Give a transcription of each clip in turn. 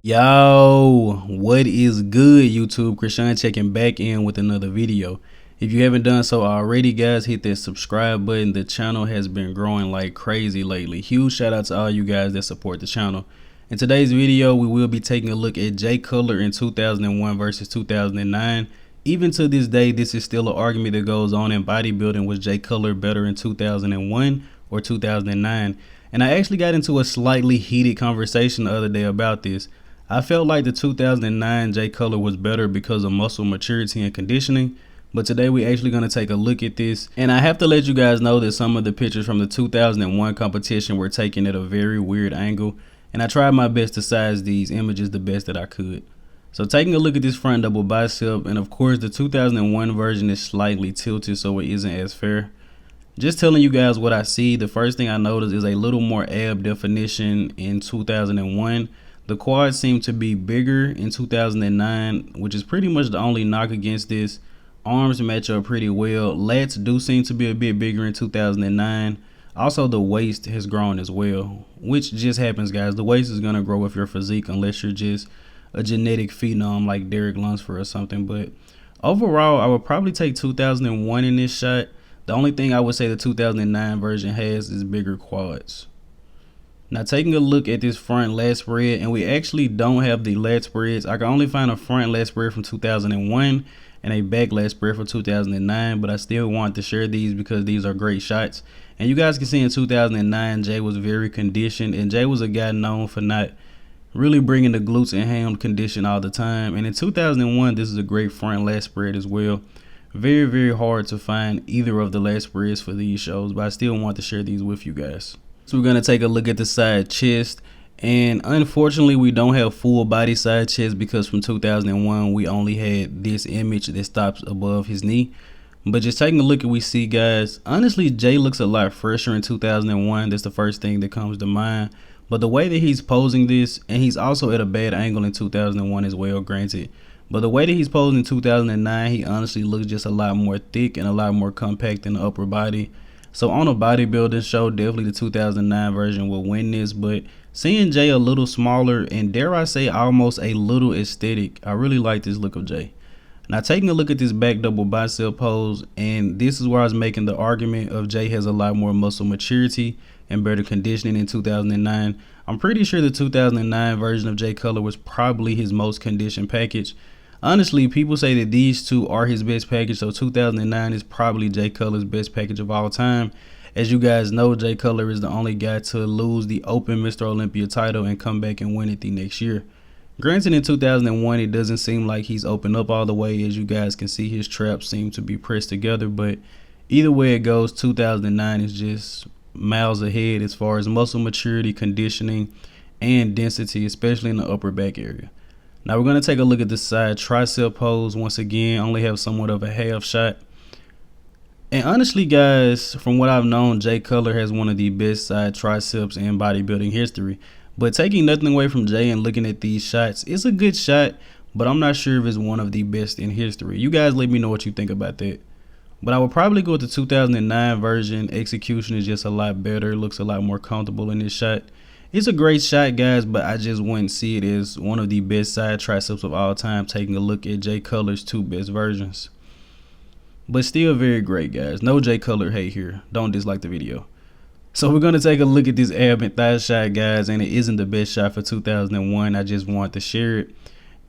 Yo, what is good, YouTube? Krishan checking back in with another video. If you haven't done so already, guys, hit that subscribe button. The channel has been growing like crazy lately. Huge shout out to all you guys that support the channel. In today's video, we will be taking a look at Jay Cutler in 2001 versus 2009. Even to this day, this is still an argument that goes on in bodybuilding. Was Jay Cutler better in 2001 or 2009? And I actually got into a slightly heated conversation the other day about this. I felt like the 2009 Jay Cutler was better because of muscle maturity and conditioning, but today we actually going to take a look at this. And I have to let you guys know that some of the pictures from the 2001 competition were taken at a very weird angle, and I tried my best to size these images the best that I could. So taking a look at this front double bicep, and of course the 2001 version is slightly tilted so it isn't as fair. Just telling you guys what I see, the first thing I noticed is a little more ab definition in 2001. The quads seem to be bigger in 2009, which is pretty much the only knock against this. Arms match up pretty well. Lats do seem to be a bit bigger in 2009. Also, the waist has grown as well, which just happens, guys. The waist is going to grow with your physique unless you're just a genetic phenom like Derek Lunsford or something. But overall, I would probably take 2001 in this shot. The only thing I would say the 2009 version has is bigger quads. Now taking a look at this front lat spread, and we actually don't have the lat spreads. I can only find a front lat spread from 2001 and a back lat spread from 2009, but I still want to share these because these are great shots. And you guys can see in 2009, Jay was very conditioned, and Jay was a guy known for not really bringing the glutes and ham condition all the time. And in 2001, this is a great front lat spread as well. Very, very hard to find either of the lat spreads for these shows, but I still want to share these with you guys. So we're going to take a look at the side chest, and unfortunately we don't have full body side chest because from 2001 we only had this image that stops above his knee. But just taking a look at we see, guys, honestly Jay looks a lot fresher in 2001. That's the first thing that comes to mind. But the way that he's posing this, and he's also at a bad angle in 2001 as well, granted, but the way that he's posing in 2009, he honestly looks just a lot more thick and a lot more compact in the upper body. So on a bodybuilding show, definitely the 2009 version will win this, but seeing Jay a little smaller and, dare I say, almost a little aesthetic, I really like this look of Jay. Now taking a look at this back double bicep pose, and this is where I was making the argument of Jay has a lot more muscle maturity and better conditioning in 2009. I'm pretty sure the 2009 version of Jay Cutler was probably his most conditioned package. Honestly, people say that these two are his best package, so 2009 is probably Jay Cutler's best package of all time. As you guys know, Jay Cutler is the only guy to lose the Open Mr. Olympia title and come back and win it the next year. Granted, in 2001, it doesn't seem like he's opened up all the way. As you guys can see, his traps seem to be pressed together, but either way it goes, 2009 is just miles ahead as far as muscle maturity, conditioning, and density, especially in the upper back area. Now we're going to take a look at the side tricep pose. Once again, only have somewhat of a half shot. And honestly, guys, from what I've known, Jay Cutler has one of the best side triceps in bodybuilding history. But taking nothing away from Jay and looking at these shots, it's a good shot, but I'm not sure if it's one of the best in history. You guys let me know what you think about that. But I would probably go with the 2009 version. Execution is just a lot better. It looks a lot more comfortable in this shot. It's a great shot, guys, but I just wouldn't see it as one of the best side triceps of all time, taking a look at Jay Cutler's two best versions. But still very great, guys. No Jay Cutler hate here. Don't dislike the video. So we're going to take a look at this ab and thigh shot, guys, and it isn't the best shot for 2001. I just want to share it.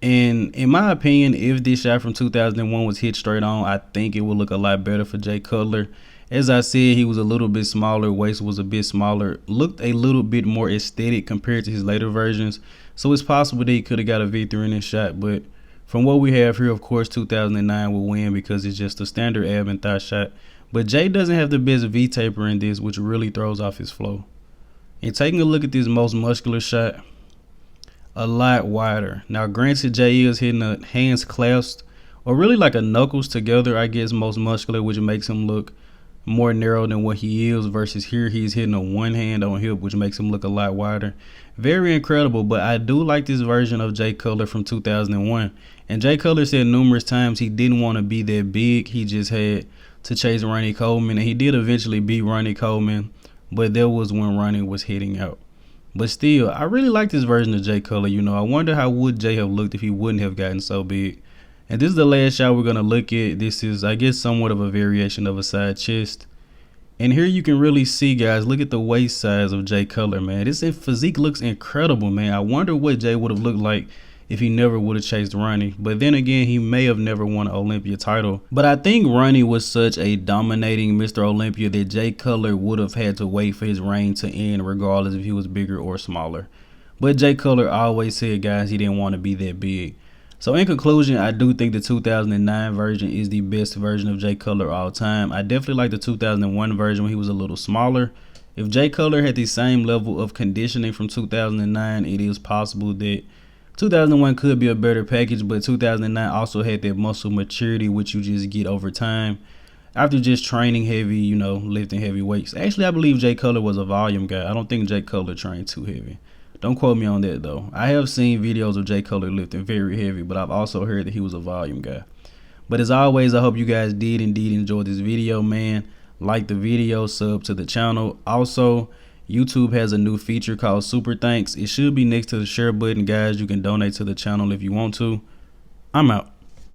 And in my opinion, if this shot from 2001 was hit straight on, I think it would look a lot better for Jay Cutler. As I said, he was a little bit smaller, waist was a bit smaller, looked a little bit more aesthetic compared to his later versions. So it's possible that he could have got a victory in this shot. But from what we have here, of course, 2009 will win because it's just a standard ab and thigh shot. But Jay doesn't have the best V-taper in this, which really throws off his flow. And taking a look at this most muscular shot, a lot wider. Now, granted, Jay is hitting the hands clasped, or really like a knuckles together, I guess, most muscular, which makes him look more narrow than what he is, versus here he's hitting a one hand on hip, which makes him look a lot wider. Very incredible, but I do like this version of Jay Cutler from 2001. And Jay Cutler said numerous times he didn't want to be that big. He just had to chase Ronnie Coleman, and he did eventually beat Ronnie Coleman, but that was when Ronnie was hitting out. But still, I really like this version of Jay Cutler. You know, I wonder how would Jay have looked if he wouldn't have gotten so big. And this is the last shot we're gonna look at. This is, I guess, somewhat of a variation of a side chest. And here you can really see, guys, look at the waist size of Jay Cutler, man. This physique looks incredible, man. I wonder what Jay would have looked like if he never would have chased Ronnie. But then again, he may have never won an Olympia title. But I think Ronnie was such a dominating Mr. Olympia that Jay Cutler would have had to wait for his reign to end regardless if he was bigger or smaller. But Jay Cutler always said, guys, he didn't want to be that big. So in conclusion, I do think the 2009 version is the best version of Jay Cutler all time. I definitely like the 2001 version when he was a little smaller. If Jay Cutler had the same level of conditioning from 2009, it is possible that 2001 could be a better package, but 2009 also had that muscle maturity, which you just get over time after just training heavy, you know, lifting heavy weights. Actually, I believe Jay Cutler was a volume guy. I don't think Jay Cutler trained too heavy. Don't quote me on that, though. I have seen videos of Jay Cutler lifting very heavy, but I've also heard that he was a volume guy. But as always, I hope you guys did indeed enjoy this video, man. Like the video, sub to the channel. Also, YouTube has a new feature called Super Thanks. It should be next to the share button, guys. You can donate to the channel if you want to. I'm out.